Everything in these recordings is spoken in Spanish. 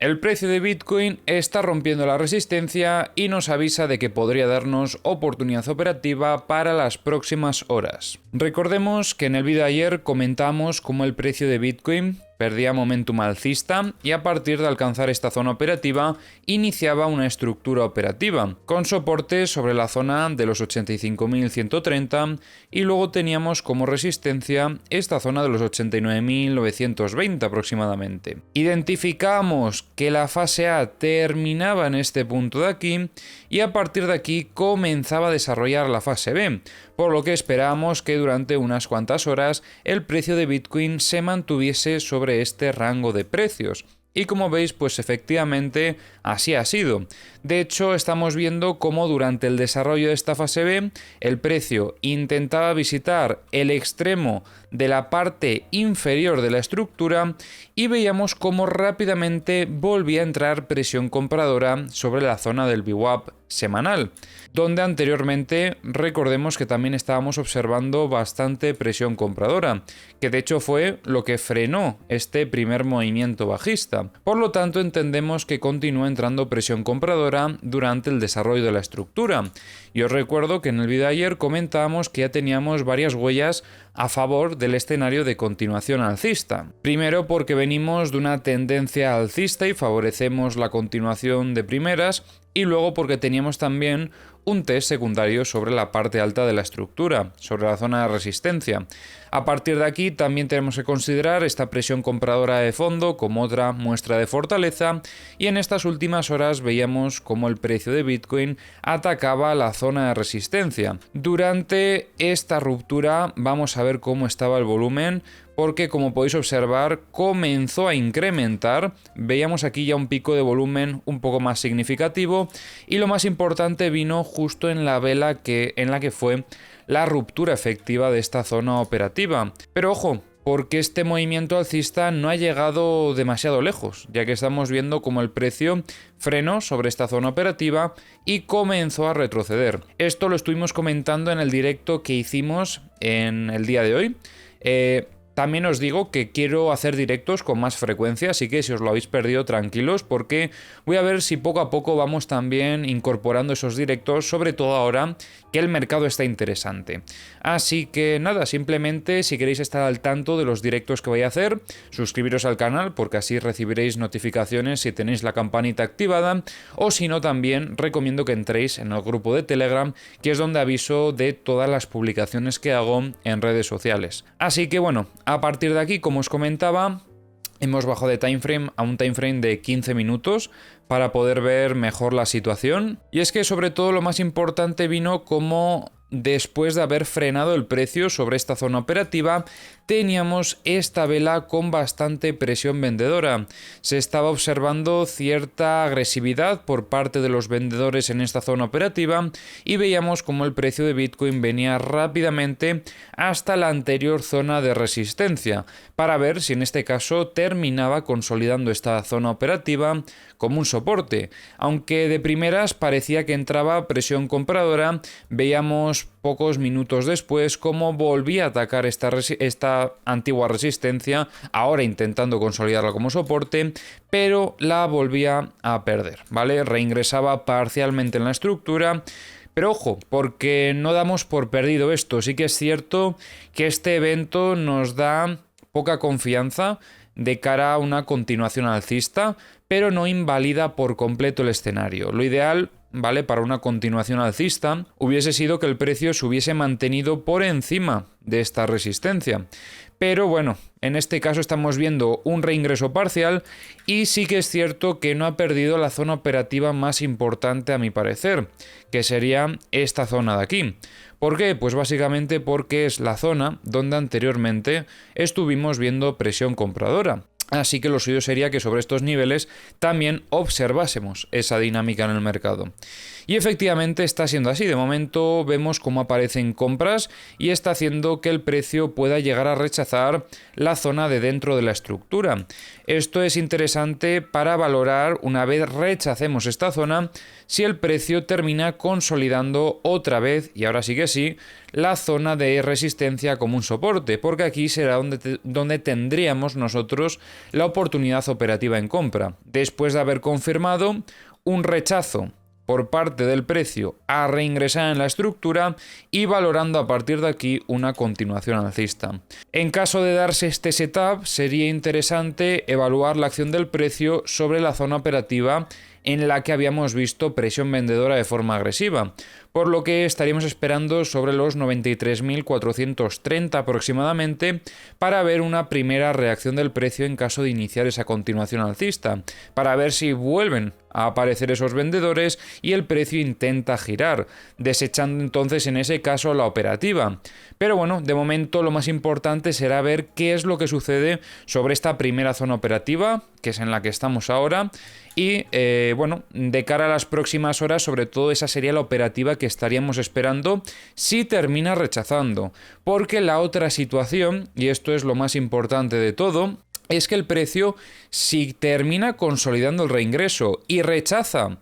El precio de Bitcoin está rompiendo la resistencia y nos avisa de que podría darnos oportunidad operativa para las próximas horas. Recordemos que en el vídeo de ayer comentamos cómo el precio de Bitcoin perdía momentum alcista y a partir de alcanzar esta zona operativa iniciaba una estructura operativa con soporte sobre la zona de los 85.130 y luego teníamos como resistencia esta zona de los 89.920 aproximadamente. Identificamos que la fase A terminaba en este punto de aquí y a partir de aquí comenzaba a desarrollar la fase B, por lo que esperábamos que durante unas cuantas horas el precio de Bitcoin se mantuviese sobre este rango de precios. Y como veis, pues efectivamente así ha sido. De hecho, estamos viendo cómo durante el desarrollo de esta fase B, el precio intentaba visitar el extremo de la parte inferior de la estructura y veíamos cómo rápidamente volvía a entrar presión compradora sobre la zona del VWAP semanal, donde anteriormente recordemos que también estábamos observando bastante presión compradora, que de hecho fue lo que frenó este primer movimiento bajista. Por lo tanto, entendemos que continúa entrando presión compradora durante el desarrollo de la estructura. Y os recuerdo que en el vídeo de ayer comentábamos que ya teníamos varias huellas a favor del escenario de continuación alcista. Primero porque venimos de una tendencia alcista y favorecemos la continuación de primeras, y luego porque teníamos también un test secundario sobre la parte alta de la estructura, sobre la zona de resistencia. A partir de aquí también tenemos que considerar esta presión compradora de fondo como otra muestra de fortaleza, y en estas últimas horas veíamos cómo el precio de Bitcoin atacaba la zona de resistencia. Durante esta ruptura vamos a ver cómo estaba el volumen, porque como podéis observar comenzó a incrementar, veíamos aquí ya un pico de volumen un poco más significativo y lo más importante vino justo en la vela en la que fue la ruptura efectiva de esta zona operativa. Pero ojo, porque este movimiento alcista no ha llegado demasiado lejos, ya que estamos viendo como el precio frenó sobre esta zona operativa y comenzó a retroceder. Esto lo estuvimos comentando en el directo que hicimos en el día de hoy. También os digo que quiero hacer directos con más frecuencia, así que si os lo habéis perdido, tranquilos, porque voy a ver si poco a poco vamos también incorporando esos directos, sobre todo ahora que el mercado está interesante. Así que nada, simplemente si queréis estar al tanto de los directos que voy a hacer, suscribiros al canal porque así recibiréis notificaciones si tenéis la campanita activada, o si no también recomiendo que entréis en el grupo de Telegram, que es donde aviso de todas las publicaciones que hago en redes sociales. Así que bueno, a partir de aquí, como os comentaba, hemos bajado de timeframe a un timeframe de 15 minutos para poder ver mejor la situación. Y es que sobre todo lo más importante vino como después de haber frenado el precio sobre esta zona operativa, teníamos esta vela con bastante presión vendedora. Se estaba observando cierta agresividad por parte de los vendedores en esta zona operativa y veíamos como el precio de Bitcoin venía rápidamente hasta la anterior zona de resistencia para ver si en este caso terminaba consolidando esta zona operativa como un soporte. Aunque de primeras parecía que entraba presión compradora, veíamos pocos minutos después cómo volvía a atacar esta antigua resistencia, ahora intentando consolidarla como soporte, pero la volvía a perder, ¿vale? Reingresaba parcialmente en la estructura. Pero ojo, porque no damos por perdido esto. Sí que es cierto que este evento nos da poca confianza de cara a una continuación alcista, pero no invalida por completo el escenario. Lo ideal, ¿vale?, para una continuación alcista hubiese sido que el precio se hubiese mantenido por encima de esta resistencia. Pero bueno, en este caso estamos viendo un reingreso parcial y sí que es cierto que no ha perdido la zona operativa más importante a mi parecer, que sería esta zona de aquí. ¿Por qué? Pues básicamente porque es la zona donde anteriormente estuvimos viendo presión compradora. Así que lo suyo sería que sobre estos niveles también observásemos esa dinámica en el mercado. Y efectivamente está siendo así. De momento vemos cómo aparecen compras y está haciendo que el precio pueda llegar a rechazar la zona de dentro de la estructura. Esto es interesante para valorar, una vez rechacemos esta zona, si el precio termina consolidando otra vez, y ahora sí que sí, la zona de resistencia como un soporte, porque aquí será donde tendríamos nosotros la oportunidad operativa en compra, después de haber confirmado un rechazo por parte del precio a reingresar en la estructura y valorando a partir de aquí una continuación alcista. En caso de darse este setup, sería interesante evaluar la acción del precio sobre la zona operativa en la que habíamos visto presión vendedora de forma agresiva, por lo que estaríamos esperando sobre los 93.430 aproximadamente para ver una primera reacción del precio en caso de iniciar esa continuación alcista, para ver si vuelven a aparecer esos vendedores y el precio intenta girar, desechando entonces en ese caso la operativa. Pero bueno, de momento lo más importante será ver qué es lo que sucede sobre esta primera zona operativa, que es en la que estamos ahora, y bueno, de cara a las próximas horas, sobre todo esa sería la operativa que estaríamos esperando si termina rechazando, porque la otra situación, y esto es lo más importante de todo, es que el precio, si termina consolidando el reingreso y rechaza,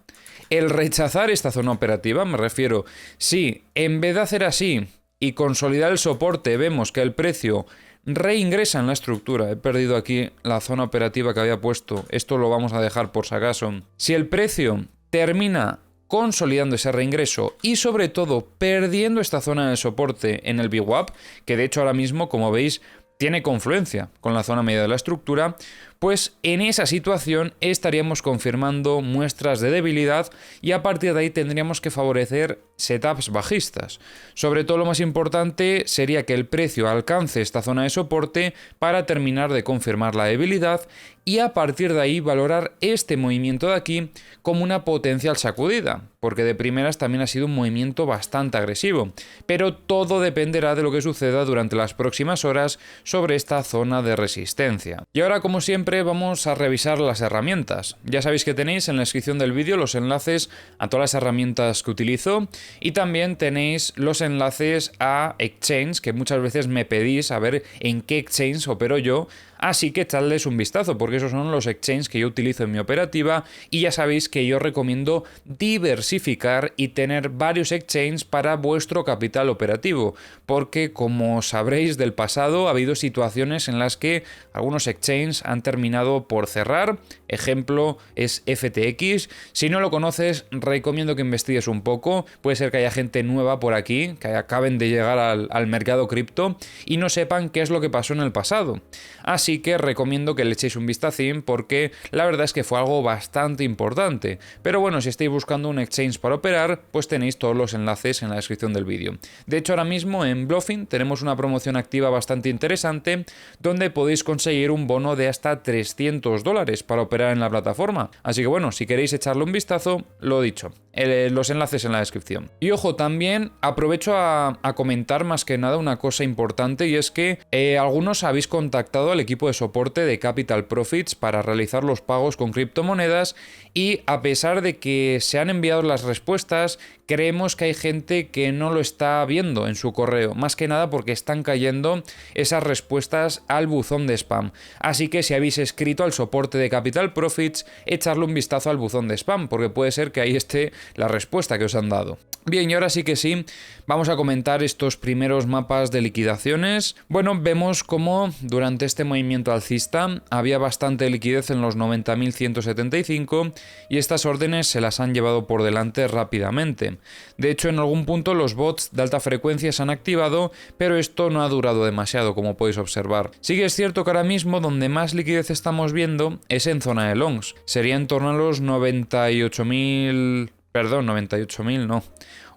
el rechazar esta zona operativa, me refiero, si en vez de hacer así y consolidar el soporte vemos que el precio reingresa en la estructura, he perdido aquí la zona operativa que había puesto, esto lo vamos a dejar por si acaso, si el precio termina consolidando ese reingreso y sobre todo perdiendo esta zona de soporte en el VWAP, que de hecho ahora mismo, como veis, tiene confluencia con la zona media de la estructura, pues en esa situación estaríamos confirmando muestras de debilidad y a partir de ahí tendríamos que favorecer setups bajistas. Sobre todo lo más importante sería que el precio alcance esta zona de soporte para terminar de confirmar la debilidad y a partir de ahí valorar este movimiento de aquí como una potencial sacudida, porque de primeras también ha sido un movimiento bastante agresivo, pero todo dependerá de lo que suceda durante las próximas horas sobre esta zona de resistencia. Y ahora, como siempre, vamos a revisar las herramientas. Ya sabéis que tenéis en la descripción del vídeo los enlaces a todas las herramientas que utilizo y también tenéis los enlaces a exchange, que muchas veces me pedís a ver en qué exchange opero yo. Así que echadles un vistazo, porque esos son los exchanges que yo utilizo en mi operativa y ya sabéis que yo recomiendo diversificar y tener varios exchanges para vuestro capital operativo, porque como sabréis del pasado ha habido situaciones en las que algunos exchanges han terminado por cerrar. Ejemplo es FTX. Si no lo conoces, recomiendo que investigues un poco. Puede ser que haya gente nueva por aquí, que acaben de llegar al mercado cripto y no sepan qué es lo que pasó en el pasado. Así que recomiendo que le echéis un vistacín porque la verdad es que fue algo bastante importante. Pero bueno, si estáis buscando un exchange para operar, pues tenéis todos los enlaces en la descripción del vídeo. De hecho, ahora mismo en Bluffin tenemos una promoción activa bastante interesante donde podéis conseguir un bono de hasta $300 para operar en la plataforma. Así que bueno, si queréis echarle un vistazo, lo dicho, los enlaces en la descripción. Y ojo, también aprovecho a comentar más que nada una cosa importante y es que algunos habéis contactado al equipo de soporte de Capital Profits para realizar los pagos con criptomonedas y a pesar de que se han enviado las respuestas, creemos que hay gente que no lo está viendo en su correo, más que nada porque están cayendo esas respuestas al buzón de spam. Así que si habéis escrito al soporte de Capital Profits, echarle un vistazo al buzón de spam, porque puede ser que ahí esté la respuesta que os han dado. Bien, y ahora sí que sí, vamos a comentar estos primeros mapas de liquidaciones. Bueno, vemos como durante este movimiento alcista había bastante liquidez en los 90.175 y estas órdenes se las han llevado por delante rápidamente. De hecho, en algún punto los bots de alta frecuencia se han activado, pero esto no ha durado demasiado, como podéis observar. Sí que es cierto que ahora mismo donde más liquidez estamos viendo es en zona de longs. Sería en torno a los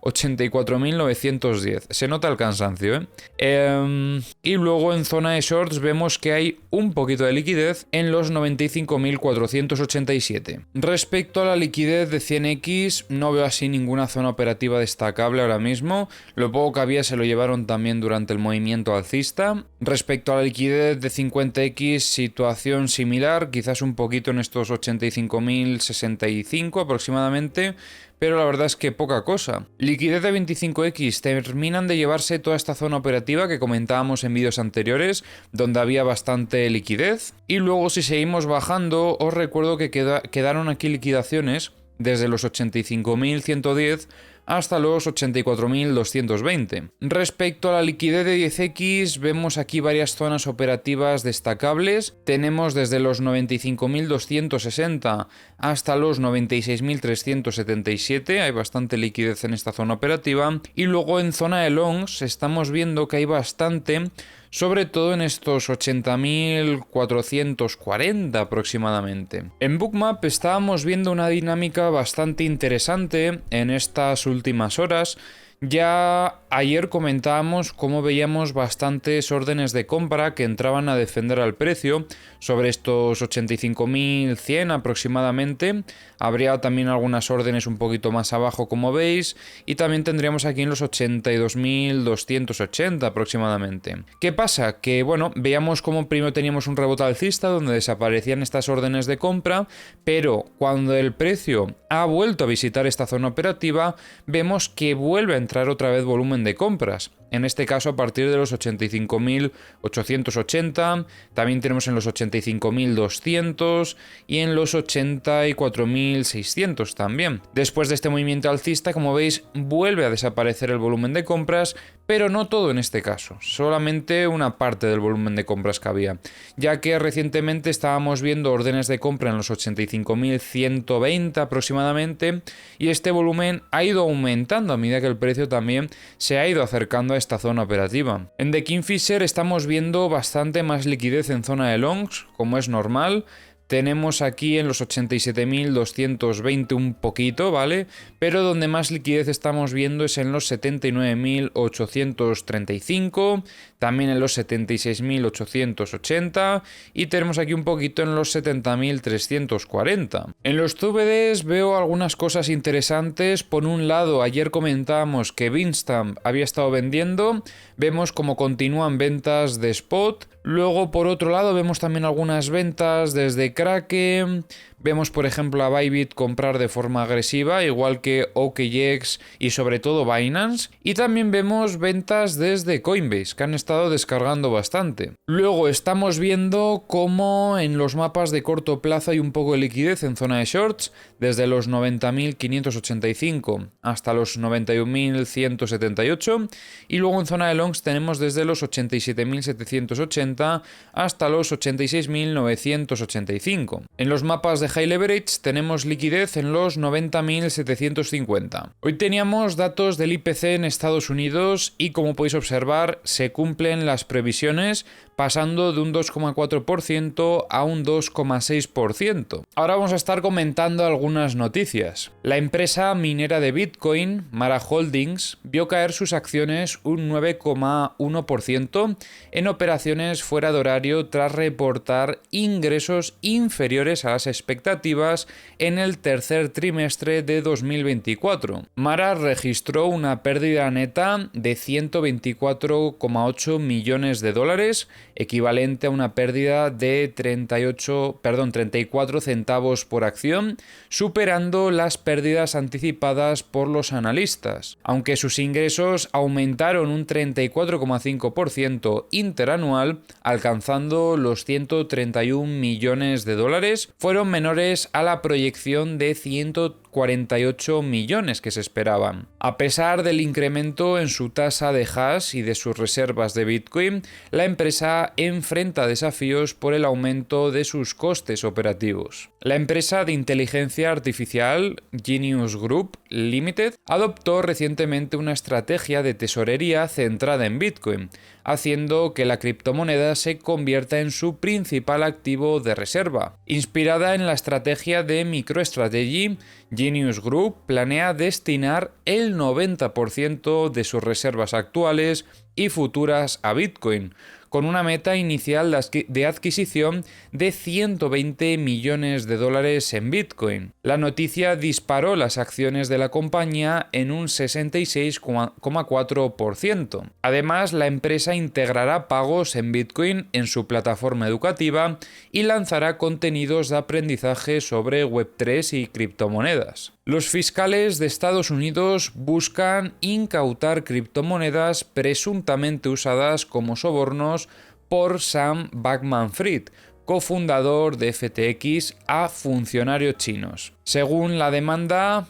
84.910. Se nota el cansancio, y luego en zona de shorts vemos que hay un poquito de liquidez en los 95.487. Respecto a la liquidez de 100x, no veo así ninguna zona operativa destacable ahora mismo. Lo poco que había se lo llevaron también durante el movimiento alcista. Respecto a la liquidez de 50x, situación similar, quizás un poquito en estos 85.065 aproximadamente, pero la verdad es que poca cosa. Liquidez de 25x, terminan de llevarse toda esta zona operativa que comentábamos en vídeos anteriores, donde había bastante liquidez. Y luego si seguimos bajando, os recuerdo que quedaron aquí liquidaciones desde los 85.110 hasta los 84.220. Respecto a la liquidez de 10X, vemos aquí varias zonas operativas destacables. Tenemos desde los 95.260 hasta los 96.377, hay bastante liquidez en esta zona operativa. Y luego en zona de longs estamos viendo que hay bastante, sobre todo en estos 80.440 aproximadamente. En Bookmap estábamos viendo una dinámica bastante interesante en estas últimas horas. Ya ayer comentábamos cómo veíamos bastantes órdenes de compra que entraban a defender al precio sobre estos 85.100 aproximadamente. Habría también algunas órdenes un poquito más abajo, como veis, y también tendríamos aquí en los 82.280 aproximadamente. ¿Qué pasa? Que bueno, veíamos como primero teníamos un rebote alcista donde desaparecían estas órdenes de compra, pero cuando el precio ha vuelto a visitar esta zona operativa, vemos que vuelve a entrar otra vez volumen de compras. En este caso a partir de los 85.880, también tenemos en los 85.200 y en los 84.600 también. Después de este movimiento alcista, como veis, vuelve a desaparecer el volumen de compras, pero no todo en este caso, solamente una parte del volumen de compras que había, ya que recientemente estábamos viendo órdenes de compra en los 85.120 aproximadamente, y este volumen ha ido aumentando a medida que el precio también se ha ido acercando a esta zona operativa. En The Kingfisher estamos viendo bastante más liquidez en zona de longs, como es normal. Tenemos aquí en los 87.220 un poquito, ¿vale? Pero donde más liquidez estamos viendo es en los 79.835, también en los 76.880 y tenemos aquí un poquito en los 70.340. En los CVDs veo algunas cosas interesantes. Por un lado, ayer comentábamos que Bitstamp había estado vendiendo, vemos cómo continúan ventas de spot. Luego, por otro lado, vemos también algunas ventas desde Kraken. Vemos, por ejemplo, a Bybit comprar de forma agresiva, igual que OKX y sobre todo Binance. Y también vemos ventas desde Coinbase, que han estado descargando bastante. Luego estamos viendo cómo en los mapas de corto plazo hay un poco de liquidez en zona de shorts, desde los 90.585 hasta los 91.178. Y luego en zona de longs tenemos desde los 87.780 hasta los 86.985. En los mapas de high leverage tenemos liquidez en los 90.750. Hoy teníamos datos del IPC en Estados Unidos y, como podéis observar, se cumplen las previsiones, pasando de un 2,4% a un 2,6%. Ahora vamos a estar comentando algunas noticias. La empresa minera de Bitcoin, Mara Holdings, vio caer sus acciones un 9,1% en operaciones fuera de horario tras reportar ingresos inferiores a las expectativas en el tercer trimestre de 2024. Mara registró una pérdida neta de 124,8 millones de dólares, equivalente a una pérdida de 34 centavos por acción, superando las pérdidas anticipadas por los analistas. Aunque sus ingresos aumentaron un 34,5% interanual, alcanzando los 131 millones de dólares, fueron menores a la proyección de 148 millones que se esperaban. A pesar del incremento en su tasa de hash y de sus reservas de Bitcoin, la empresa enfrenta desafíos por el aumento de sus costes operativos. La empresa de inteligencia artificial Genius Group Limited adoptó recientemente una estrategia de tesorería centrada en Bitcoin, haciendo que la criptomoneda se convierta en su principal activo de reserva. Inspirada en la estrategia de MicroStrategy, Genius Group planea destinar el 90% de sus reservas actuales y futuras a Bitcoin, con una meta inicial de adquisición de 120 millones de dólares en Bitcoin. La noticia disparó las acciones de la compañía en un 66,4%. Además, la empresa integrará pagos en Bitcoin en su plataforma educativa y lanzará contenidos de aprendizaje sobre Web3 y criptomonedas. Los fiscales de Estados Unidos buscan incautar criptomonedas presuntamente usadas como sobornos por Sam Bankman-Fried, cofundador de FTX, a funcionarios chinos. Según la demanda,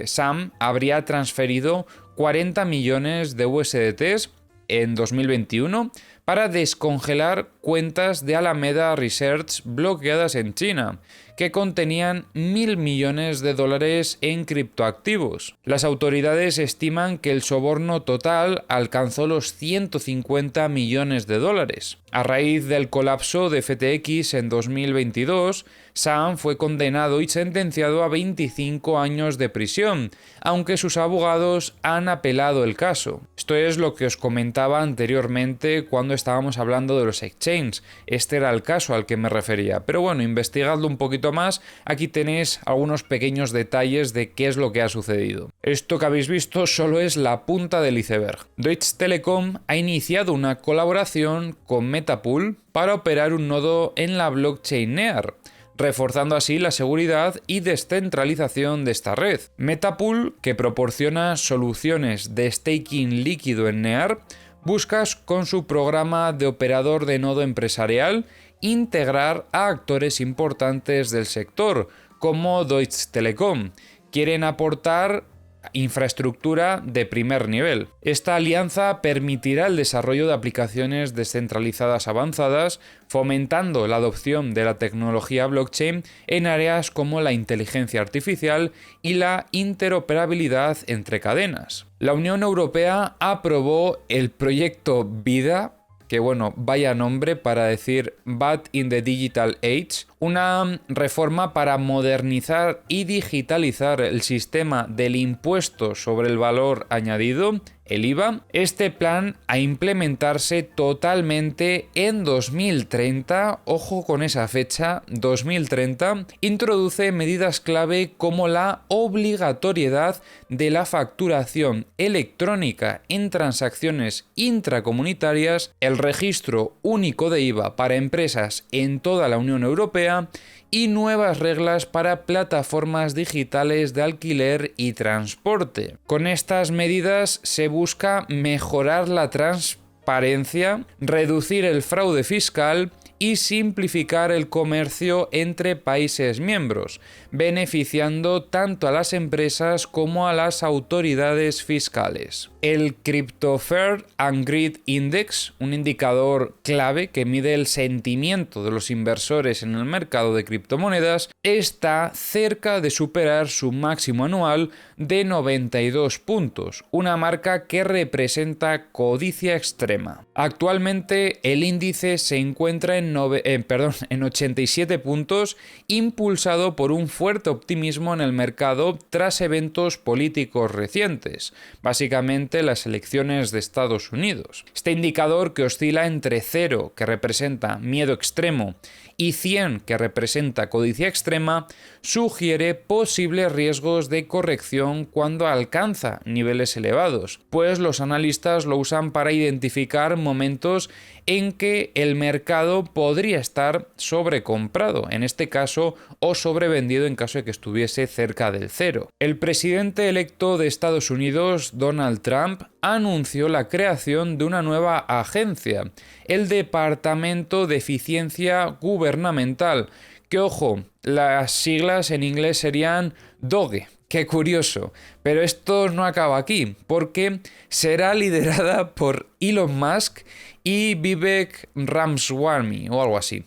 Sam habría transferido 40 millones de USDTs en 2021 para descongelar cuentas de Alameda Research bloqueadas en China, que contenían 1.000 millones de dólares en criptoactivos. Las autoridades estiman que el soborno total alcanzó los 150 millones de dólares. A raíz del colapso de FTX en 2022, Sam fue condenado y sentenciado a 25 años de prisión, aunque sus abogados han apelado el caso. Esto es lo que os comentaba anteriormente cuando estábamos hablando de los exchanges. Este era el caso al que me refería. Pero bueno, investigadlo un poquito más. Aquí tenéis algunos pequeños detalles de qué es lo que ha sucedido. Esto que habéis visto solo es la punta del iceberg. Deutsche Telekom ha iniciado una colaboración con Metapool para operar un nodo en la blockchain NEAR, reforzando así la seguridad y descentralización de esta red. Metapool, que proporciona soluciones de staking líquido en NEAR, busca con su programa de operador de nodo empresarial integrar a actores importantes del sector, como Deutsche Telekom. Quieren aportar infraestructura de primer nivel. Esta alianza permitirá el desarrollo de aplicaciones descentralizadas avanzadas, fomentando la adopción de la tecnología blockchain en áreas como la inteligencia artificial y la interoperabilidad entre cadenas. La Unión Europea aprobó el proyecto VIDA, que bueno, vaya nombre para decir VAT in the Digital Age, una reforma para modernizar y digitalizar el sistema del impuesto sobre el valor añadido, el IVA. Este plan a implementarse totalmente en 2030, ojo con esa fecha, 2030, introduce medidas clave como la obligatoriedad de la facturación electrónica en transacciones intracomunitarias, el registro único de IVA para empresas en toda la Unión Europea y nuevas reglas para plataformas digitales de alquiler y transporte. Con estas medidas se busca mejorar la transparencia, reducir el fraude fiscal y simplificar el comercio entre países miembros, beneficiando tanto a las empresas como a las autoridades fiscales. El Crypto Fear and Greed Index, un indicador clave que mide el sentimiento de los inversores en el mercado de criptomonedas, está cerca de superar su máximo anual de 92 puntos, una marca que representa codicia extrema. Actualmente el índice se encuentra en 87 puntos, impulsado por un fuerte optimismo en el mercado tras eventos políticos recientes, básicamente las elecciones de Estados Unidos. Este indicador, que oscila entre 0, que representa miedo extremo, y 100, que representa codicia extrema, sugiere posibles riesgos de corrección cuando alcanza niveles elevados, pues los analistas lo usan para identificar momentos en que el mercado podría estar sobrecomprado, en este caso, o sobrevendido en caso de que estuviese cerca del 0. El presidente electo de Estados Unidos, Donald Trump, anunció la creación de una nueva agencia, el Departamento de Eficiencia Gubernamental, que, ojo, las siglas en inglés serían DOGE. Qué curioso, pero esto no acaba aquí, porque será liderada por Elon Musk y Vivek Ramaswamy o algo así.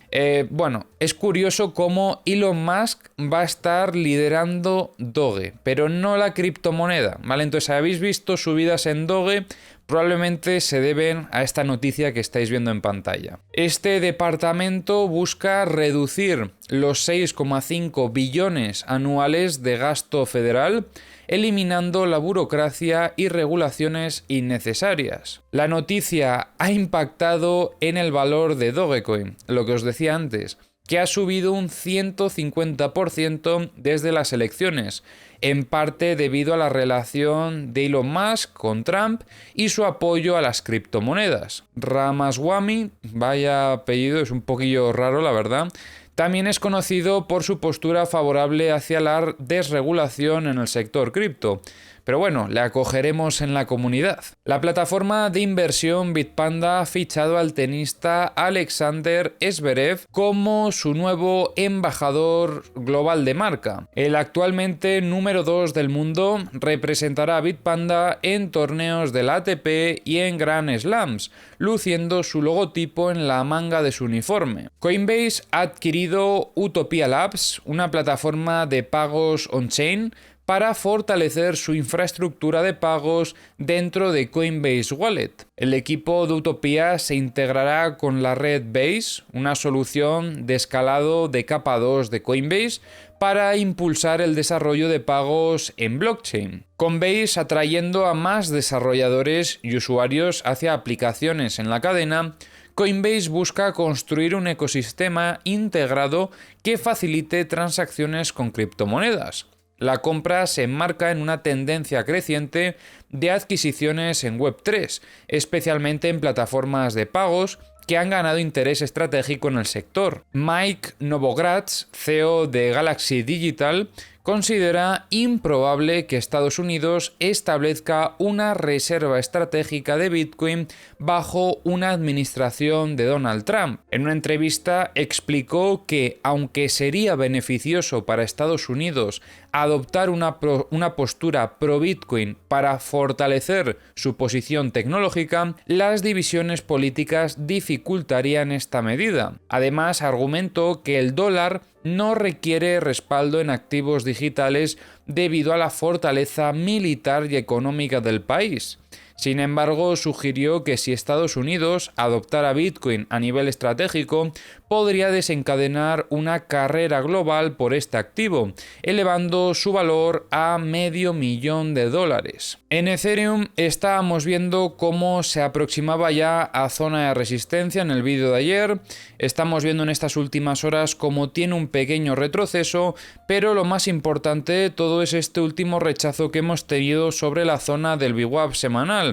Bueno, es curioso cómo Elon Musk va a estar liderando Doge, pero no la criptomoneda, ¿vale? Entonces, si habéis visto subidas en Doge, probablemente se deben a esta noticia que estáis viendo en pantalla. Este departamento busca reducir los 6,5 billones anuales de gasto federal, eliminando la burocracia y regulaciones innecesarias. La noticia ha impactado en el valor de Dogecoin, lo que os decía antes, que ha subido un 150% desde las elecciones, en parte debido a la relación de Elon Musk con Trump y su apoyo a las criptomonedas. Ramaswamy, vaya apellido, es un poquillo raro la verdad, también es conocido por su postura favorable hacia la desregulación en el sector cripto, pero bueno, le acogeremos en la comunidad. La plataforma de inversión Bitpanda ha fichado al tenista Alexander Zverev como su nuevo embajador global de marca. El actualmente número 2 del mundo representará a Bitpanda en torneos del ATP y en Grand Slams, luciendo su logotipo en la manga de su uniforme. Coinbase ha adquirido Utopia Labs, una plataforma de pagos on-chain, para fortalecer su infraestructura de pagos dentro de Coinbase Wallet. El equipo de Utopia se integrará con la red Base, una solución de escalado de capa 2 de Coinbase, para impulsar el desarrollo de pagos en blockchain. Coinbase atrayendo a más desarrolladores y usuarios hacia aplicaciones en la cadena. Coinbase busca construir un ecosistema integrado que facilite transacciones con criptomonedas. La compra se enmarca en una tendencia creciente de adquisiciones en Web3, especialmente en plataformas de pagos que han ganado interés estratégico en el sector. Mike Novogratz, CEO de Galaxy Digital, considera improbable que Estados Unidos establezca una reserva estratégica de Bitcoin bajo una administración de Donald Trump. En una entrevista explicó que, aunque sería beneficioso para Estados Unidos adoptar una postura pro-Bitcoin para fortalecer su posición tecnológica, las divisiones políticas dificultarían esta medida. Además, argumentó que el dólar no requiere respaldo en activos digitales debido a la fortaleza militar y económica del país. Sin embargo, sugirió que si Estados Unidos adoptara Bitcoin a nivel estratégico, podría desencadenar una carrera global por este activo, elevando su valor a $500,000. En Ethereum estábamos viendo cómo se aproximaba ya a zona de resistencia en el vídeo de ayer. Estamos viendo en estas últimas horas cómo tiene un pequeño retroceso, pero lo más importante de todo es este último rechazo que hemos tenido sobre la zona del VWAP semanal.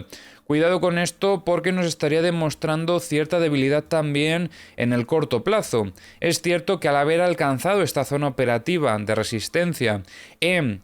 Cuidado con esto porque nos estaría demostrando cierta debilidad también en el corto plazo. Es cierto que al haber alcanzado esta zona operativa de resistencia en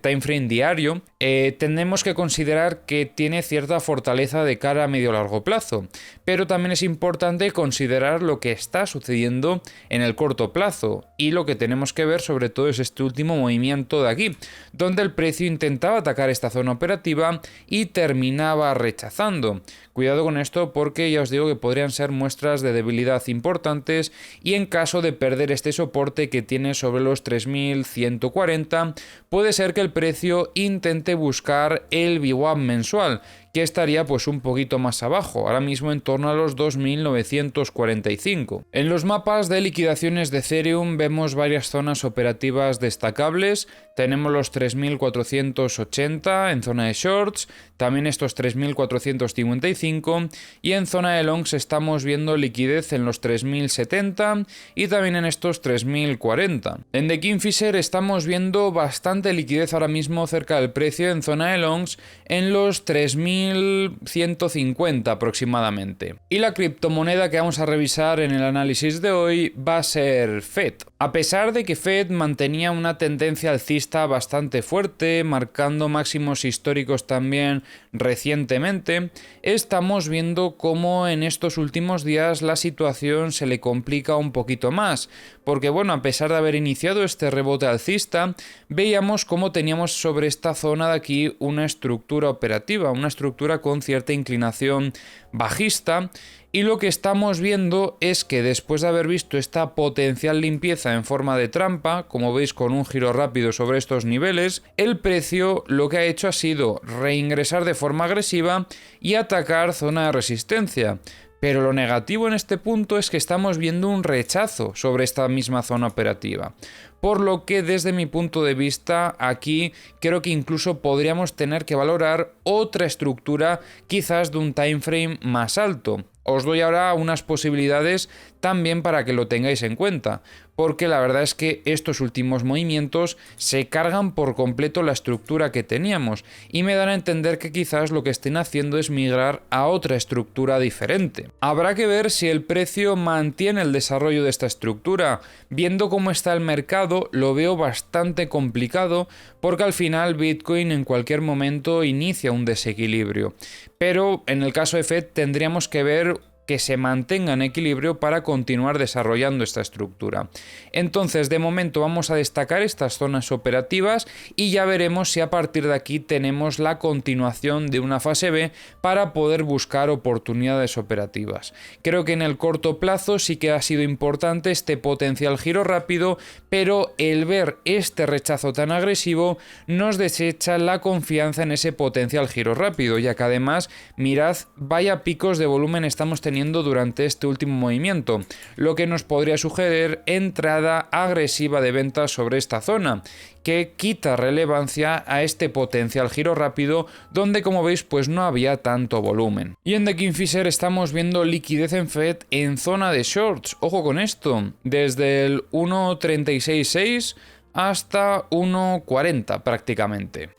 timeframe diario, tenemos que considerar que tiene cierta fortaleza de cara a medio largo plazo, pero también es importante considerar lo que está sucediendo en el corto plazo, y lo que tenemos que ver sobre todo es este último movimiento de aquí, donde el precio intentaba atacar esta zona operativa y terminaba rechazando. Cuidado con esto porque ya os digo que podrían ser muestras de debilidad importantes, y en caso de perder este soporte que tiene sobre los 3.140, puede ser que el precio intente buscar el VWAP mensual, que estaría pues un poquito más abajo, ahora mismo en torno a los 2.945. En los mapas de liquidaciones de Ethereum vemos varias zonas operativas destacables. Tenemos los 3.480 en zona de shorts, también estos 3.455, y en zona de longs estamos viendo liquidez en los 3.070 y también en estos 3.040. En The Kingfisher estamos viendo bastante liquidez ahora mismo cerca del precio en zona de longs en los 3.150 aproximadamente. Y la criptomoneda que vamos a revisar en el análisis de hoy va a ser FED. A pesar de que FED mantenía una tendencia alcista bastante fuerte, marcando máximos históricos también recientemente, estamos viendo cómo en estos últimos días la situación se le complica un poquito más, porque bueno, a pesar de haber iniciado este rebote alcista, veíamos cómo teníamos sobre esta zona de aquí una estructura operativa, una estructura con cierta inclinación bajista. Y lo que estamos viendo es que después de haber visto esta potencial limpieza en forma de trampa, como veis con un giro rápido sobre estos niveles, el precio lo que ha hecho ha sido reingresar de forma agresiva y atacar zona de resistencia. Pero lo negativo en este punto es que estamos viendo un rechazo sobre esta misma zona operativa. Por lo que desde mi punto de vista aquí creo que incluso podríamos tener que valorar otra estructura quizás de un time frame más alto. Os doy ahora unas posibilidades también para que lo tengáis en cuenta, porque la verdad es que estos últimos movimientos se cargan por completo la estructura que teníamos y me dan a entender que quizás lo que estén haciendo es migrar a otra estructura diferente. Habrá que ver si el precio mantiene el desarrollo de esta estructura. Viendo cómo está el mercado, lado lo veo bastante complicado porque al final Bitcoin en cualquier momento inicia un desequilibrio. Pero en el caso de Fed tendríamos que ver que se mantenga en equilibrio para continuar desarrollando esta estructura. Entonces, de momento vamos a destacar estas zonas operativas y ya veremos si a partir de aquí tenemos la continuación de una fase B para poder buscar oportunidades operativas. Creo que en el corto plazo sí que ha sido importante este potencial giro rápido, pero el ver este rechazo tan agresivo nos desecha la confianza en ese potencial giro rápido, ya que además, mirad, vaya picos de volumen estamos teniendo durante este último movimiento, lo que nos podría sugerir entrada agresiva de ventas sobre esta zona, que quita relevancia a este potencial giro rápido donde, como veis, pues no había tanto volumen. Y en The Kingfisher estamos viendo liquidez en Fed en zona de shorts, ojo con esto, desde el 1.366 hasta 1.40 prácticamente.